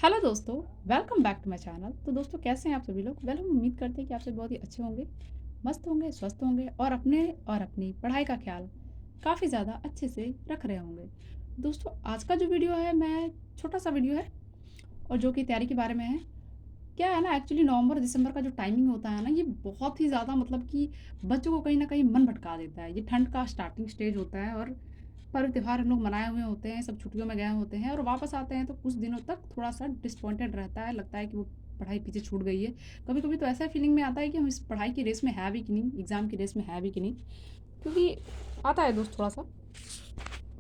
Hello दोस्तों, welcome back to my channel. तो दोस्तों कैसे हैं आप सभी लोग? हम उम्मीद करते हैं कि आप सब बहुत ही अच्छे होंगे, मस्त होंगे, स्वस्थ होंगे और अपने और अपनी पढ़ाई का ख्याल काफ़ी ज़्यादा अच्छे से रख रहे होंगे। दोस्तों आज का जो वीडियो है मैं छोटा-सा वीडियो है और जो कि तैयारी के बारे में है। क्या है ना एक्चुअली नवंबर दिसंबर का जो टाइमिंग होता है ना ये बहुत ही ज़्यादा मतलब कि बच्चों को कहीं न कहीं मन भटका देता है। ये ठंड का स्टार्टिंग स्टेज होता है और पर्व त्योहार हम लोग मनाए हुए होते हैं, सब छुट्टियों में गए होते हैं और वापस आते हैं तो कुछ दिनों तक थोड़ा-सा डिसअपॉइंटेड रहता है, लगता है कि वो पढ़ाई पीछे छूट गई है। कभी-कभी तो ऐसा फीलिंग में आता है कि हम इस पढ़ाई की रेस में है भी कि नहीं, एग्ज़ाम की रेस में है भी कि नहीं, क्योंकि आता है दोस्त थोड़ा-सा।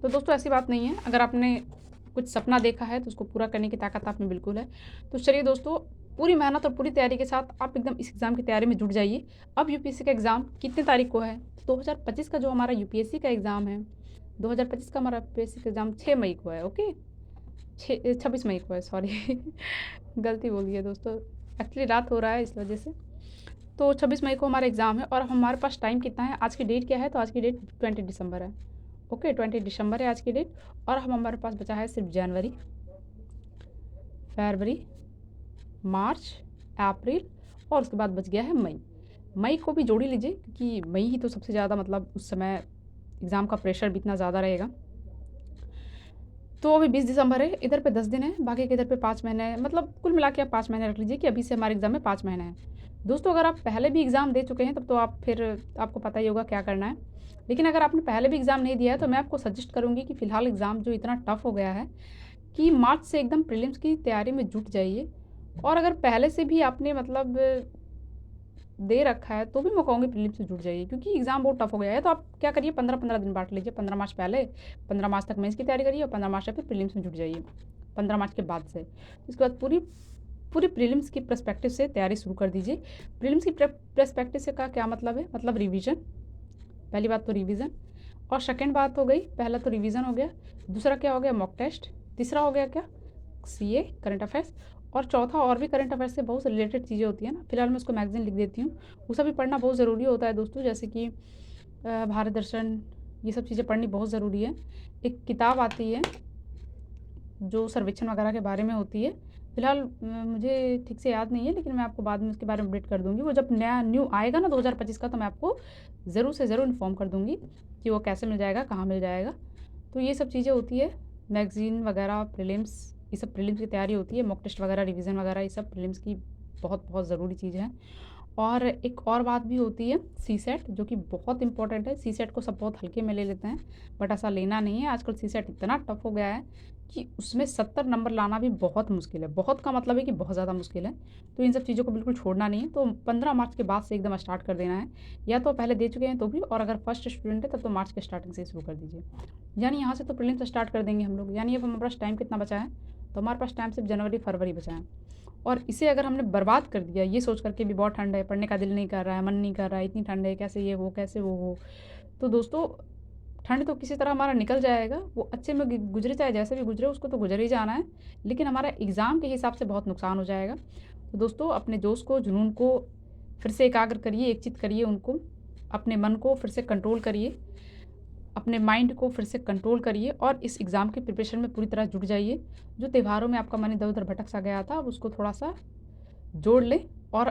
तो दोस्तों ऐसी बात नहीं है, अगर आपने कुछ सपना देखा है तो उसको पूरा करने की ताकत आप में बिल्कुल है। तो चलिए दोस्तों, पूरी मेहनत और पूरी तैयारी के साथ आप एकदम इस एग्ज़ाम की तैयारी में जुट जाइए। अब यूपीएससी का एग्ज़ाम कितने तारीख को है? 2025 का जो हमारा यूपीएससी का एग्ज़ाम है, 2025 का हमारा यूपीएससी का एग्ज़ाम 6 मई को है, ओके? 26 मई को है, सॉरी गलती बोल दी है दोस्तों, एक्चुअली रात हो रहा है इस वजह से। तो 26 मई को हमारा एग्ज़ाम है और हमारे पास टाइम कितना है? आज की डेट क्या है? तो आज की डेट 20 दिसंबर है। ओके, 20 दिसंबर है आज की डेट और अब हमारे पास बचा है सिर्फ जनवरी, फरवरी, मार्च, अप्रैल और उसके बाद बच गया है मई। मई को भी जोड़ ही लीजिए क्योंकि मई ही तो सबसे ज़्यादा मतलब उस समय एग्ज़ाम का प्रेशर भी इतना ज़्यादा रहेगा। तो अभी 20 दिसंबर है, इधर पे 10 दिन है, बाकी के इधर पे 5 महीने है, मतलब कुल मिला के आप 5 महीने रख लीजिए कि अभी से हमारे एग्ज़ाम में 5 महीने हैं। दोस्तों अगर आप पहले भी एग्ज़ाम दे चुके हैं तब तो आप फिर आपको पता ही होगा क्या करना है। लेकिन अगर आपने पहले भी एग्ज़ाम नहीं दिया है तो मैं आपको सजेस्ट करूँगी कि फ़िलहाल एग्ज़ाम जो इतना टफ़ हो गया है कि मार्च से एकदम प्रीलिम्स की तैयारी में जुट जाइए। और अगर पहले से भी आपने मतलब दे रखा है तो भी मैं कहूँगी प्रीलिम्स से जुट जाइए क्योंकि एग्ज़ाम बहुत टफ हो गया है। तो आप क्या करिए 15-15 दिन बाँट लीजिए, 15 मार्च पहले, 15 मार्च तक मेंस की तैयारी करिए और 15 मार्च से फिर प्रीलिम्स में जुट जाइए, 15 मार्च के बाद से। उसके बाद पूरी पूरी प्रीलिम्स की पर्सपेक्टिव से तैयारी शुरू कर दीजिए। प्रीलिम्स की पर्सपेक्टिव से का क्या मतलब है? मतलब रिवीजन, पहली बात तो रिवीजन और सेकंड बात हो गई, पहला तो रिवीजन हो गया, दूसरा क्या हो गया मॉक टेस्ट, तीसरा हो गया क्या सीए करंट अफेयर्स और चौथा और भी करंट अफेयर्स से बहुत रिलेटेड चीज़ें होती हैं ना, फिलहाल मैं उसको मैगज़ीन लिख देती हूँ। वो सब भी पढ़ना बहुत ज़रूरी होता है दोस्तों, जैसे कि भारत दर्शन, ये सब चीज़ें पढ़नी बहुत ज़रूरी है। एक किताब आती है जो सर्वेक्षण वगैरह के बारे में होती है, फिलहाल मुझे ठीक से याद नहीं है लेकिन मैं आपको बाद में उसके बारे में अपडेट कर दूँगी। वो जब नया न्यू आएगा ना 2025 का तो मैं आपको ज़रूर से ज़रूर इन्फॉर्म कर दूँगी कि वो कैसे मिल जाएगा, कहाँ मिल जाएगा। तो ये सब चीज़ें होती है, मैगज़ीन वगैरह, प्रीलिम्स, ये सब प्रीलिम्स की तैयारी होती है, मॉक टेस्ट वगैरह, रिवीजन वगैरह, ये सब प्रीलिम्स की बहुत बहुत ज़रूरी चीज़ है। और एक और बात भी होती है सीसेट, जो कि बहुत इंपॉर्टेंट है। सीसेट को सब बहुत हल्के में ले लेते हैं, बट ऐसा लेना नहीं है। आजकल सीसेट इतना टफ हो गया है कि उसमें 70 नंबर लाना भी बहुत मुश्किल है। बहुत का मतलब है कि बहुत ज़्यादा मुश्किल है। तो इन सब चीज़ों को बिल्कुल छोड़ना नहीं है। तो 15 मार्च के बाद से एकदम स्टार्ट कर देना है, या तो पहले दे चुके हैं तो भी, और अगर फर्स्ट स्टूडेंट है तब तो मार्च के स्टार्टिंग से ही शुरू कर दीजिए। यानी यहाँ से तो प्रीलिम्स स्टार्ट कर देंगे हम लोग। यानी अब हमारे पास टाइम कितना बचा है? तो हमारे पास टाइम सिर्फ जनवरी फरवरी बचा है। और इसे अगर हमने बर्बाद कर दिया ये सोच करके भी बहुत ठंड है, पढ़ने का दिल नहीं कर रहा है, मन नहीं कर रहा है, इतनी ठंड है, कैसे ये हो, कैसे वो हो, तो दोस्तों ठंड तो किसी तरह हमारा निकल जाएगा। वो अच्छे में गुजरे चाहे जैसे भी गुजरे, उसको तो गुजर ही जाना है, लेकिन हमारा एग्ज़ाम के हिसाब से बहुत नुकसान हो जाएगा। तो दोस्तों अपने जोश को, जुनून को फिर से एकाग्र करिए, एकचित करिए उनको, अपने मन को फिर से कंट्रोल करिए, अपने माइंड को फिर से कंट्रोल करिए और इस एग्ज़ाम की प्रिपरेशन में पूरी तरह जुट जाइए। जो त्योहारों में आपका मन इधर-उधर भटक सा गया था, अब उसको थोड़ा-सा जोड़ लें। और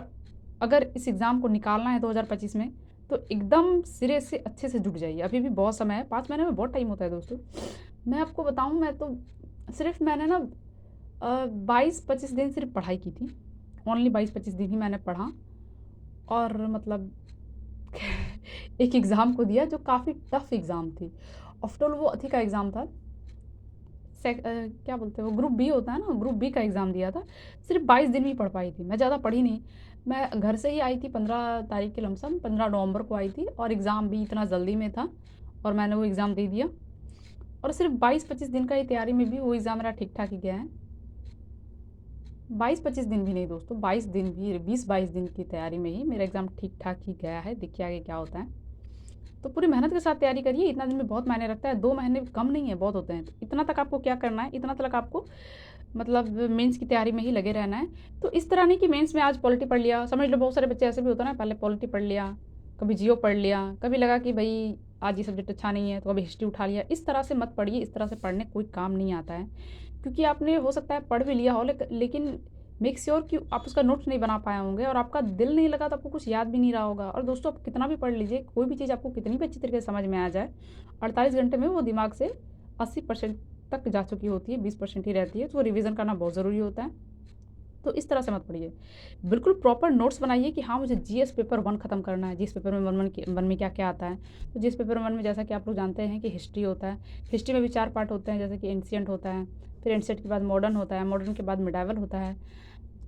अगर इस एग्ज़ाम को निकालना है 2025 में तो एकदम सिरे से अच्छे से जुट जाइए। अभी भी बहुत समय है, 5 महीने में बहुत टाइम होता है दोस्तों। मैं आपको बताऊँ, मैं तो सिर्फ़ मैंने ना 22-25 दिन सिर्फ़ पढ़ाई की थी। ओनली 22-25 दिन ही मैंने पढ़ा और मतलब एक एग्ज़ाम को दिया जो काफ़ी टफ़ एग्ज़ाम थी। आफ्टर ऑल वो अथी का एग्ज़ाम था, क्या बोलते हैं वो, ग्रुप बी होता है ना, ग्रुप बी का एग्ज़ाम दिया था। सिर्फ 22 दिन ही पढ़ पाई थी मैं, ज़्यादा पढ़ी नहीं। मैं घर से ही आई थी 15 तारीख के लमसम, 15 नवंबर को आई थी और एग्ज़ाम भी इतना जल्दी में था और मैंने वो एग्ज़ाम दे दिया। और सिर्फ 22-25 दिन का ही तैयारी में भी वो एग्ज़ाम मेरा ठीक ठाक ही गया है। 22-25 दिन भी नहीं दोस्तों, 22 दिन भी, 20-22 दिन की तैयारी में ही मेरा एग्ज़ाम ठीक ठाक ही गया है। देखिए आगे क्या होता है। तो पूरी मेहनत के साथ तैयारी करिए, इतना दिन में बहुत मायने रखता है। 2 महीने कम नहीं है, बहुत होते हैं। तो इतना तक आपको क्या करना है, इतना तक आपको मतलब मेंस की तैयारी में ही लगे रहना है। तो इस तरह नहीं कि मेंस में आज पॉलिटी पढ़ लिया, समझ लो बहुत सारे बच्चे ऐसे भी होता है ना, पहले पॉलिटी पढ़ लिया, कभी जियो पढ़ लिया, कभी लगा कि भाई आज ये सब्जेक्ट अच्छा नहीं है तो कभी हिस्ट्री उठा लिया। इस तरह से मत पढ़िए, इस तरह से पढ़ने कोई काम नहीं आता है। क्योंकि आपने हो सकता है पढ़ भी लिया हो लेकिन मेक श्योर कि आप उसका नोट्स नहीं बना पाए होंगे और आपका दिल नहीं लगा तो आपको कुछ याद भी नहीं रहा होगा। और दोस्तों, आप कितना भी पढ़ लीजिए, कोई भी चीज़ आपको कितनी भी अच्छी तरीके से समझ में आ जाए, 48 घंटे में वो दिमाग से 80% तक जा चुकी होती है, 20% ही रहती है। तो वो रिवीजन करना बहुत ज़रूरी होता है। तो इस तरह से मत पढ़िए, बिल्कुल प्रॉपर नोट्स बनाइए कि हाँ, मुझे जीएस पेपर 1 खत्म करना है। जीएस पेपर में वन में क्या क्या आता है। तो जीएस पेपर 1 में जैसा कि आप लोग जानते हैं कि हिस्ट्री होता है। हिस्ट्री में भी 4 पार्ट होते हैं, जैसे कि एंशिएंट होता है, फिर एंशिएंट के बाद मॉडर्न होता है, मॉडर्न के बाद मिडाइवल होता है।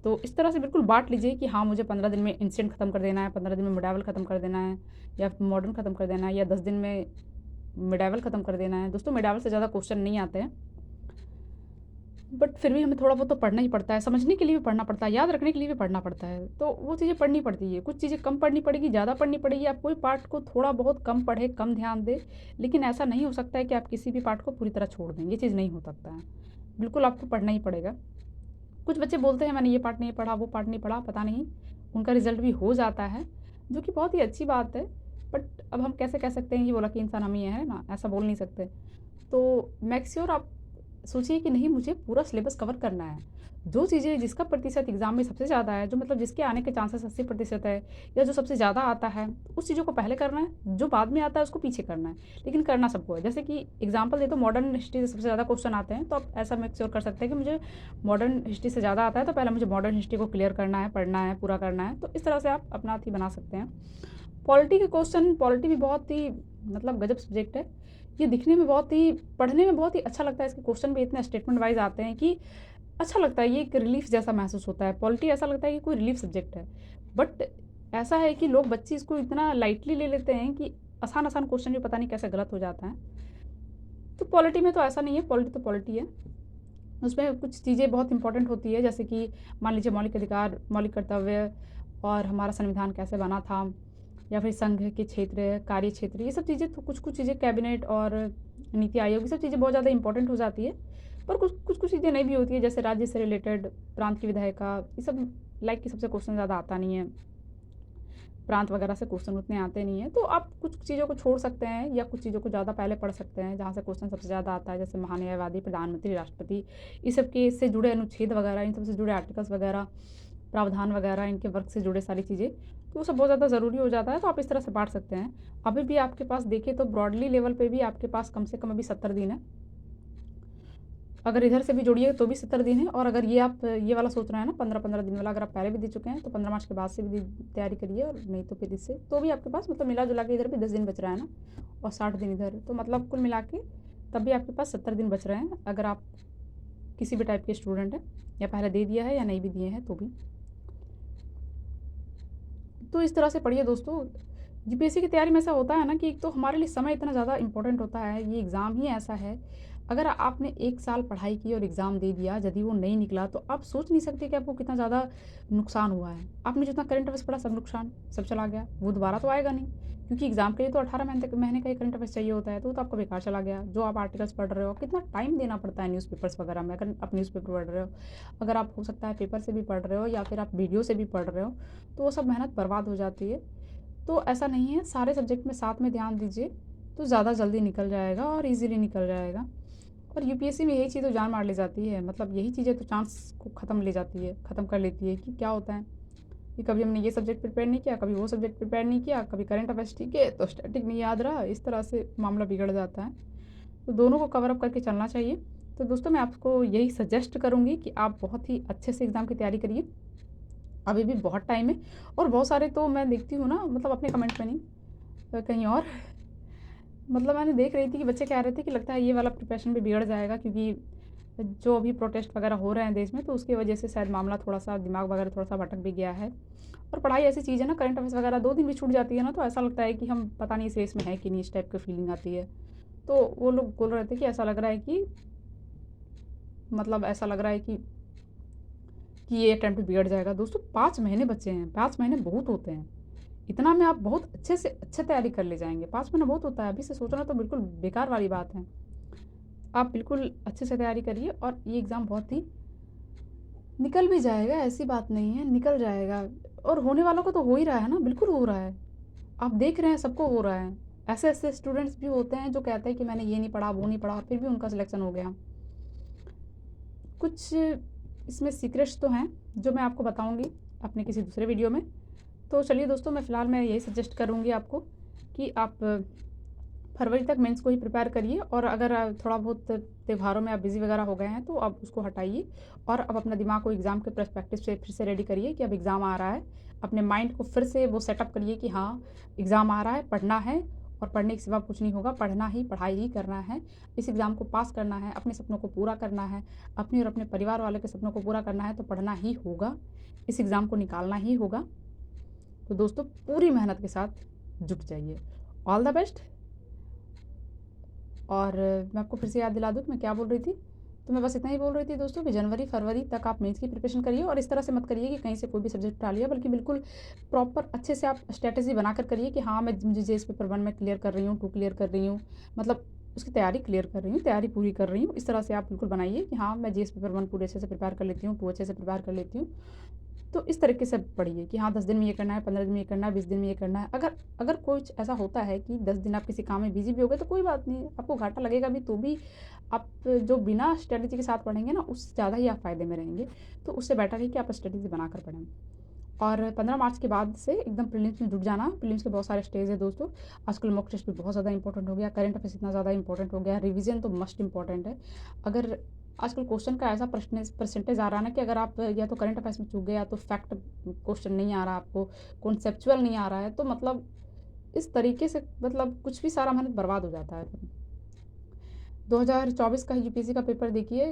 तो इस तरह से बिल्कुल बाँट लीजिए कि हाँ, मुझे 15 दिन में एंशिएंट खत्म कर देना है, 15 दिन में मिडाइवल खत्म कर देना है, या मॉडर्न खत्म कर देना है, या 10 दिन में मिडाइवल खत्म कर देना है। दोस्तों, मिडाइवल से ज़्यादा क्वेश्चन नहीं आते हैं, बट फिर भी हमें थोड़ा बहुत तो पढ़ना ही पड़ता है, समझने के लिए भी पढ़ना पड़ता है, याद रखने के लिए भी पढ़ना पड़ता है। तो वो चीज़ें पढ़नी पड़ती है, कुछ चीज़ें कम पढ़नी पड़ेगी, ज़्यादा पढ़नी पड़ेगी। आप कोई पार्ट को थोड़ा बहुत कम पढ़े, कम ध्यान दें, लेकिन ऐसा नहीं हो सकता है कि आप किसी भी पार्ट को पूरी तरह छोड़ दें। ये चीज़ नहीं हो सकता है, बिल्कुल आपको पढ़ना ही पड़ेगा। कुछ बच्चे बोलते हैं मैंने ये पार्ट नहीं पढ़ा, वो पार्ट नहीं पढ़ा, पता नहीं उनका रिजल्ट भी हो जाता है, जो कि बहुत ही अच्छी बात है। बट अब हम कैसे कह सकते हैं कि वो लकी इंसान हम ही हैं, है ना? ऐसा बोल नहीं सकते। तो मेक श्योर आप सोचिए कि नहीं, मुझे पूरा सिलेबस कवर करना है। जो चीज़ें जिसका प्रतिशत एग्ज़ाम में सबसे ज़्यादा है, जो मतलब जिसके आने के चांसेस 80% है, या जो सबसे ज़्यादा आता है, उस चीज़ों को पहले करना है, जो बाद में आता है उसको पीछे करना है, लेकिन करना सबको है। जैसे कि एग्जांपल दे तो मॉडर्न हिस्ट्री से सबसे ज़्यादा क्वेश्चन आते हैं, तो आप ऐसा मेक श्योर कर सकते हैं कि मुझे मॉडर्न हिस्ट्री से ज़्यादा आता है, तो पहले मुझे मॉडर्न हिस्ट्री को क्लियर करना है, पढ़ना है, पूरा करना है। तो इस तरह से आप अपना अथी बना सकते हैं। पॉलिटी के क्वेश्चन, पॉलिटी भी बहुत ही मतलब गजब सब्जेक्ट है। ये दिखने में बहुत ही, पढ़ने में बहुत ही अच्छा लगता है। इसके क्वेश्चन भी इतने स्टेटमेंट वाइज आते हैं कि अच्छा लगता है, ये एक रिलीफ जैसा महसूस होता है। पॉलिटी ऐसा लगता है कि कोई रिलीफ सब्जेक्ट है, बट ऐसा है कि लोग, बच्चे इसको इतना लाइटली ले लेते हैं कि आसान आसान क्वेश्चन भी पता नहीं कैसे गलत हो जाता है। तो पॉलिटी में तो ऐसा नहीं है, पॉलिटी तो पॉलिटी है। उसमें कुछ चीज़ें बहुत इंपॉर्टेंट होती है, जैसे कि मान लीजिए मौलिक अधिकार, मौलिक कर्तव्य, और हमारा संविधान कैसे बना था, या फिर संघ के क्षेत्र, कार्य क्षेत्र, ये सब चीज़ें। तो कुछ कुछ चीज़ें कैबिनेट और नीति आयोग, ये सब चीज़ें बहुत ज़्यादा इंपॉर्टेंट हो जाती है। पर कुछ कुछ कुछ चीज़ें नहीं भी होती है, जैसे राज्य से रिलेटेड, प्रांत की विधायिका, ये सब लाइक की सबसे क्वेश्चन ज़्यादा आता नहीं है। प्रांत वगैरह से क्वेश्चन उतने आते नहीं हैं, तो आप कुछ चीज़ों को छोड़ सकते हैं, या कुछ चीज़ों को ज़्यादा पहले पढ़ सकते हैं जहाँ से क्वेश्चन सबसे ज़्यादा आता है, जैसे महान्यायवादी, प्रधानमंत्री, राष्ट्रपति, इस सब के इससे जुड़े अनुच्छेद वगैरह, इन सब से जुड़े आर्टिकल्स वगैरह, प्रावधान वगैरह, इनके वर्क से जुड़े सारी चीज़ें, तो वो सब बहुत ज़्यादा ज़रूरी हो जाता है। तो आप इस तरह से बांट सकते हैं। अभी भी आपके पास देखें तो ब्रॉडली लेवल पे भी आपके पास कम से कम अभी 70 दिन है। अगर इधर से भी जोड़िए तो भी 70 दिन है, और अगर ये आप ये वाला सोच रहे हैं ना 15-15 दिन वाला, अगर आप पहले भी दे चुके हैं तो 15 मार्च के बाद से भी तैयारी करिए, और नहीं तो फिर इससे तो भी आपके पास मतलब मिला जुला के इधर भी 10 दिन बच रहा है ना, और 60 दिन इधर, तो मतलब कुल मिला के तब भी आपके पास 70 दिन बच रहे हैं, अगर आप किसी भी टाइप के स्टूडेंट हैं, या पहले दे दिया है या नहीं भी दिए हैं तो भी। तो इस तरह से पढ़िए दोस्तों। यूपीएससी की तैयारी में ऐसा होता है ना कि एक तो हमारे लिए समय इतना ज़्यादा इंपॉर्टेंट होता है, ये एग्ज़ाम ही ऐसा है। अगर आपने 1 साल पढ़ाई की और एग्ज़ाम दे दिया, यदि वो नहीं निकला, तो आप सोच नहीं सकते कि आपको कितना ज़्यादा नुकसान हुआ है। आपने जितना करंट अफेयर्स पढ़ा सब नुकसान, सब चला गया, वो दोबारा तो आएगा नहीं, क्योंकि एग्ज़ाम के लिए तो 18 महीने का ही करंट अफेयर्स चाहिए होता है, तो वो तो आपका बेकार चला गया। जो आप आर्टिकल्स पढ़ रहे हो, कितना टाइम देना पड़ता है न्यूज़पेपर्स वगैरह में, अगर आप न्यूज़पेपर पढ़ रहे हो, अगर आप हो सकता है पेपर से भी पढ़ रहे हो, या फिर आप वीडियो से भी पढ़ रहे हो, तो वो सब मेहनत बर्बाद हो जाती है। तो ऐसा नहीं है, सारे सब्जेक्ट में साथ में ध्यान दीजिए, तो ज़्यादा जल्दी निकल जाएगा और ईज़िली निकल जाएगा। और यूपीएससी में यही चीज़ तो जान मार ले जाती है, मतलब यही चीज़ें तो चांस को ख़त्म ले जाती है, ख़त्म कर लेती है। कि क्या होता है कि कभी हमने ये सब्जेक्ट प्रिपेयर नहीं किया, कभी वो सब्जेक्ट प्रिपेयर नहीं किया, कभी करंट अफेयर्स ठीक है तो स्टैटिक नहीं याद रहा, इस तरह से मामला बिगड़ जाता है। तो दोनों को कवर अप करके चलना चाहिए। तो दोस्तों, मैं आपको यही सजेस्ट करूँगी कि आप बहुत ही अच्छे से एग्ज़ाम की तैयारी करिए। अभी भी बहुत टाइम है, और बहुत सारे तो मैं देखती हूँ ना, मतलब अपने कमेंट में नहीं, कहीं और, मतलब मैंने देख रही थी कि बच्चे कह रहे थे कि लगता है ये वाला प्रिपरेशन भी बिगड़ जाएगा, क्योंकि जो अभी प्रोटेस्ट वगैरह हो रहे हैं देश में, तो उसकी वजह से शायद मामला थोड़ा सा, दिमाग वगैरह थोड़ा सा भटक भी गया है। और पढ़ाई ऐसी चीज़ है ना, करंट अफेयर्स वगैरह 2 दिन भी छूट जाती है ना, तो ऐसा लगता है कि हम पता नहीं इस रेस में है कि नहीं, इस टाइप की फीलिंग आती है। तो वो लोग बोल रहे थे कि ऐसा लग रहा है कि, मतलब ऐसा लग रहा है कि ये अटेम्प्ट भी बिगड़ जाएगा। दोस्तों, 5 महीने बचे हैं, 5 महीने बहुत होते हैं। इतना में आप बहुत अच्छे से अच्छे तैयारी कर ले जाएँगे। 5 महीना बहुत होता है, अभी से सोचना तो बिल्कुल बेकार वाली बात है। आप बिल्कुल अच्छे से तैयारी करिए, और ये एग्ज़ाम बहुत ही निकल भी जाएगा, ऐसी बात नहीं है, निकल जाएगा। और होने वालों को तो हो ही रहा है ना, बिल्कुल हो रहा है। आप देख रहे हैं सबको हो रहा है। ऐसे-ऐसे स्टूडेंट्स भी होते हैं जो कहते हैं कि मैंने ये नहीं पढ़ा, वो नहीं पढ़ा, फिर भी उनका सिलेक्शन हो गया। कुछ इसमें सीक्रेट्स तो हैं जो मैं आपको बताऊँगी अपने किसी दूसरे वीडियो में। तो चलिए दोस्तों, फ़िलहाल मैं यही सजेस्ट करूँगी आपको कि आप फरवरी तक मेंस को ही प्रिपेयर करिए, और अगर थोड़ा बहुत त्योहारों में आप बिज़ी वगैरह हो गए हैं तो आप उसको हटाइए और अब अपना दिमाग को एग्ज़ाम के पर्सपेक्टिव से फिर से रेडी करिए कि अब एग्ज़ाम आ रहा है। अपने माइंड को फिर से वो सेटअप करिए कि हाँ, एग्ज़ाम आ रहा है, पढ़ना है और पढ़ने के सिवा कुछ नहीं होगा, पढ़ना ही, पढ़ाई ही करना है। इस एग्ज़ाम को पास करना है, अपने सपनों को पूरा करना है, अपने और अपने परिवार वालों के सपनों को पूरा करना है, तो पढ़ना ही होगा, इस एग्ज़ाम को निकालना ही होगा। तो दोस्तों, पूरी मेहनत के साथ जुट जाइए। All the best. और मैं आपको फिर से याद दिला दूँ कि मैं क्या बोल रही थी। तो मैं बस इतना ही बोल रही थी दोस्तों कि जनवरी, फरवरी तक आप मेंस की प्रिपरेशन करिए, और इस तरह से मत करिए कि कहीं से कोई भी सब्जेक्ट उठा लिया, बल्कि बिल्कुल प्रॉपर अच्छे से आप स्ट्रैटेजी बनाकर करिए कि हाँ, मुझे जेईई पेपर 1 में क्लियर कर रही हूँ, 2 क्लियर कर रही हूँ, मतलब उसकी तैयारी क्लियर कर रही हूँ, तैयारी पूरी कर रही हूँ। इस तरह से आप बिल्कुल बनाइए कि हाँ, मैं जेईई पेपर 1 पूरे अच्छे से प्रिपेयर कर लेती हूँ, 2 अच्छे से प्रिपेयर कर लेती हूँ। तो इस तरीके से पढ़िए कि हाँ, 10 दिन में ये करना है, 15 दिन में ये करना है, 20 दिन में ये करना है। अगर अगर कुछ ऐसा होता है कि 10 दिन आप किसी काम में बिज़ी भी हो गए तो कोई बात नहीं, आपको घाटा लगेगा भी तो भी आप जो बिना स्ट्रैटेजी के साथ पढ़ेंगे ना, उससे ज़्यादा ही आप फ़ायदे में रहेंगे। तो उससे बेटर है कि आप स्ट्रैटेजी बनाकर पढ़ें। और 15 मार्च के बाद से एकदम प्रीलिम्स में जुट जाना। प्रीलिम्स के बहुत सारे स्टेज है दोस्तों। आजकल मॉक टेस्ट भी बहुत ज़्यादा इंपॉर्टेंट हो गया, करंट अफेयर्स इतना ज़्यादा इंपॉर्टेंट हो गया, रिवीजन तो मस्ट इंपॉर्टेंट है। अगर आजकल क्वेश्चन का ऐसा परसेंटेज आ रहा है ना कि अगर आप या तो करंट अफेयर्स में चूक गए या तो फैक्ट क्वेश्चन नहीं आ रहा आपको, कॉन्सेप्चुअल नहीं आ रहा है, तो मतलब इस तरीके से मतलब कुछ भी सारा मेहनत बर्बाद हो जाता है फिर। 2024 का यूपीएससी का पेपर देखिए,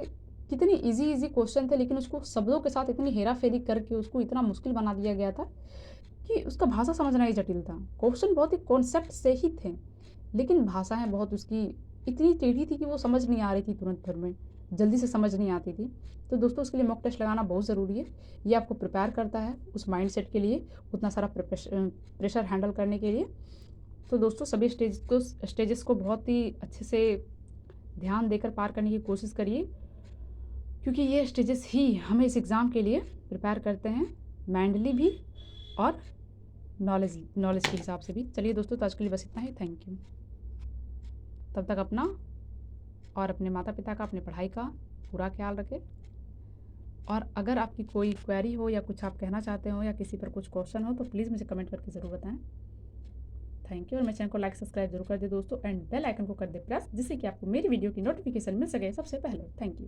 कितनी इजी क्वेश्चन थे, लेकिन उसको शब्दों के साथ इतनी हेरा फेरी करके उसको इतना मुश्किल बना दिया गया था कि उसका भाषा समझना ही जटिल था। क्वेश्चन बहुत ही कॉन्सेप्ट से ही थे, लेकिन भाषाएँ बहुत उसकी इतनी टेढ़ी थी कि वो समझ नहीं आ रही थी तुरंत भर में, जल्दी से समझ नहीं आती थी। तो दोस्तों, उसके लिए मॉक टेस्ट लगाना बहुत ज़रूरी है। ये आपको प्रिपेयर करता है उस माइंडसेट के लिए, उतना सारा प्रेशर हैंडल करने के लिए। तो दोस्तों, सभी स्टेजेस को बहुत ही अच्छे से ध्यान देकर पार करने की कोशिश करिए, क्योंकि ये स्टेजेस ही हमें इस एग्ज़ाम के लिए प्रिपेयर करते हैं, मेंटली भी और नॉलेज के हिसाब से भी। चलिए दोस्तों, तो आज के लिए बस इतना ही। Thank you. तब तक अपना और अपने माता पिता का, अपनी पढ़ाई का पूरा ख्याल रखें। और अगर आपकी कोई क्वेरी हो या कुछ आप कहना चाहते हो या किसी पर कुछ क्वेश्चन हो तो प्लीज़ मुझे कमेंट करके ज़रूर बताएं। Thank you. और मेरे चैनल को लाइक सब्सक्राइब जरूर कर दे दोस्तों, एंड बेल आइकन को कर दे प्रेस, जिससे कि आपको मेरी वीडियो की नोटिफिकेशन मिल सके सबसे पहले। Thank you.